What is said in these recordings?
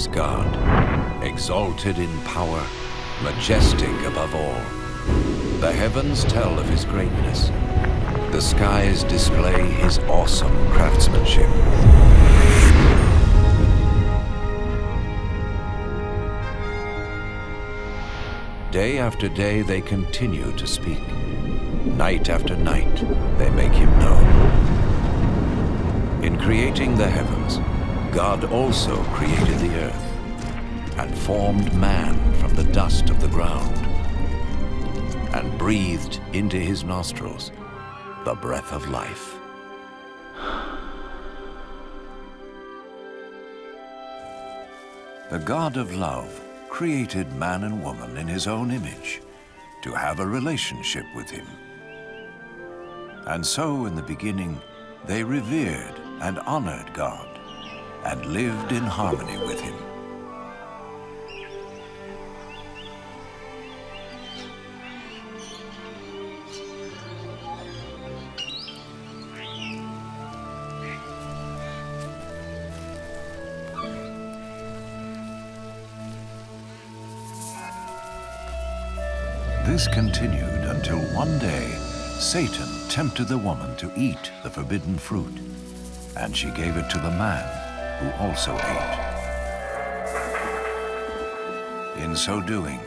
is God, exalted in power, majestic above all. The heavens tell of his greatness. The skies display his awesome craftsmanship. Day after day they continue to speak. Night after night they make him known. In creating the heavens, God also created the earth and formed man from the dust of the ground and breathed into his nostrils the breath of life. The God of love created man and woman in his own image to have a relationship with him. And so in the beginning, they revered and honored God and lived in harmony with him. This continued until one day, Satan tempted the woman to eat the forbidden fruit, and she gave it to the man, who also ate. In so doing,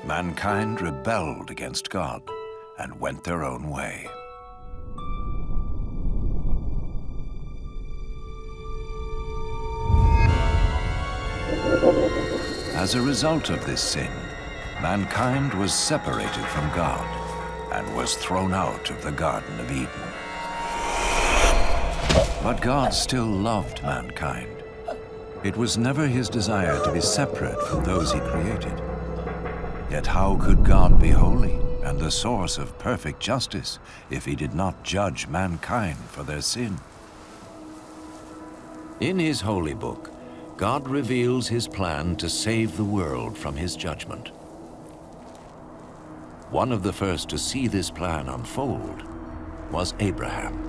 mankind rebelled against God and went their own way. As a result of this sin, mankind was separated from God and was thrown out of the Garden of Eden. But God still loved mankind. It was never his desire to be separate from those he created. Yet how could God be holy and the source of perfect justice if he did not judge mankind for their sin? In his holy book, God reveals his plan to save the world from his judgment. One of the first to see this plan unfold was Abraham.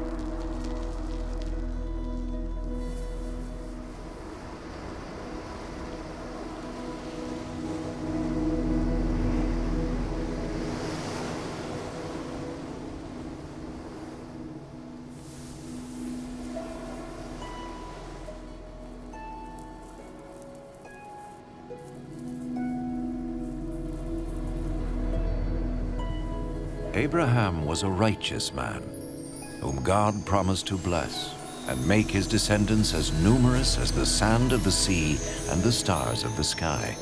Abraham was a righteous man, whom God promised to bless and make his descendants as numerous as the sand of the sea and the stars of the sky.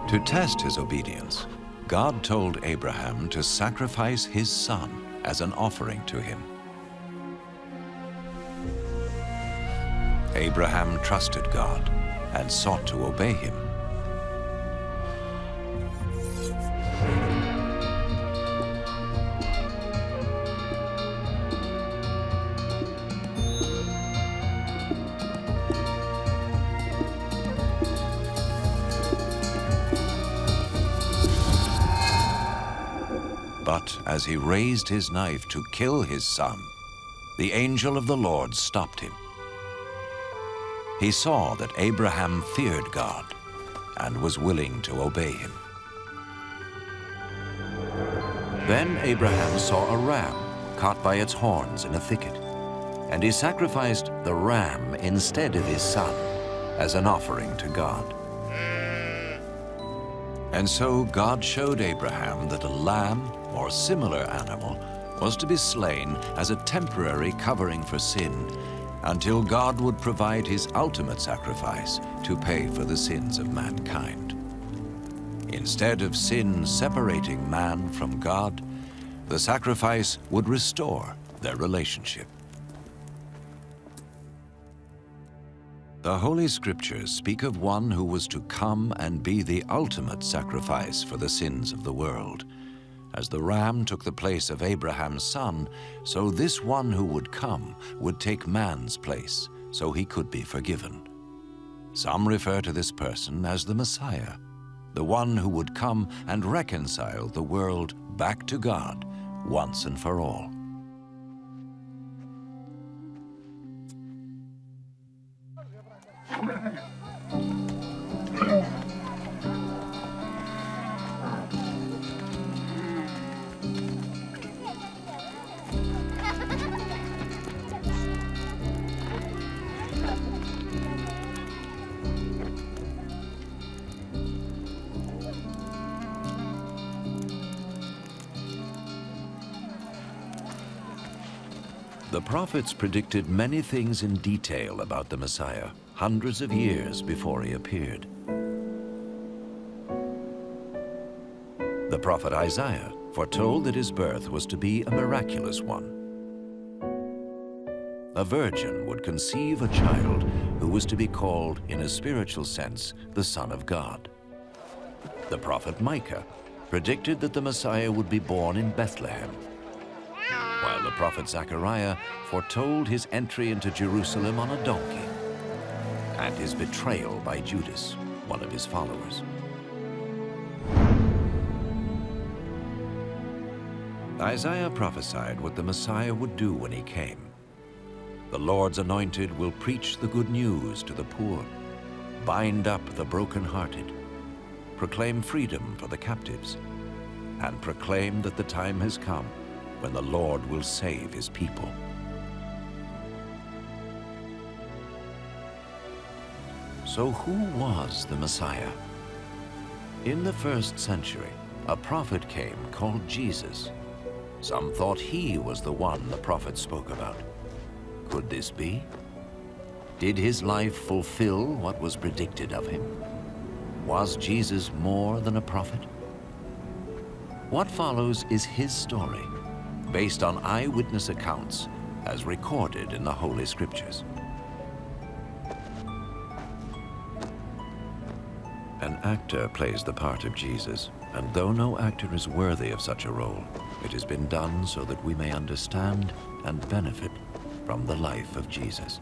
To test his obedience, God told Abraham to sacrifice his son as an offering to him. Abraham trusted God and sought to obey him. But as he raised his knife to kill his son, the angel of the Lord stopped him. He saw that Abraham feared God and was willing to obey him. Then Abraham saw a ram caught by its horns in a thicket, and he sacrificed the ram instead of his son as an offering to God. And so God showed Abraham that a lamb or similar animal was to be slain as a temporary covering for sin until God would provide his ultimate sacrifice to pay for the sins of mankind. Instead of sin separating man from God, the sacrifice would restore their relationship. The Holy Scriptures speak of one who was to come and be the ultimate sacrifice for the sins of the world, As the ram took the place of Abraham's son, so this one who would come would take man's place, so he could be forgiven. Some refer to this person as the Messiah, the one who would come and reconcile the world back to God once and for all. The prophets predicted many things in detail about the Messiah, hundreds of years before he appeared. The prophet Isaiah foretold that his birth was to be a miraculous one. A virgin would conceive a child who was to be called, in a spiritual sense, the Son of God. The prophet Micah predicted that the Messiah would be born in Bethlehem, while the prophet Zechariah foretold his entry into Jerusalem on a donkey and his betrayal by Judas, one of his followers. Isaiah prophesied what the Messiah would do when he came. The Lord's anointed will preach the good news to the poor, bind up the brokenhearted, proclaim freedom for the captives, and proclaim that the time has come when the Lord will save his people. So who was the Messiah? In the 1st century, a prophet came called Jesus. Some thought he was the one the prophet spoke about. Could this be? Did his life fulfill what was predicted of him? Was Jesus more than a prophet? What follows is his story, based on eyewitness accounts as recorded in the Holy Scriptures. An actor plays the part of Jesus, and though no actor is worthy of such a role, it has been done so that we may understand and benefit from the life of Jesus.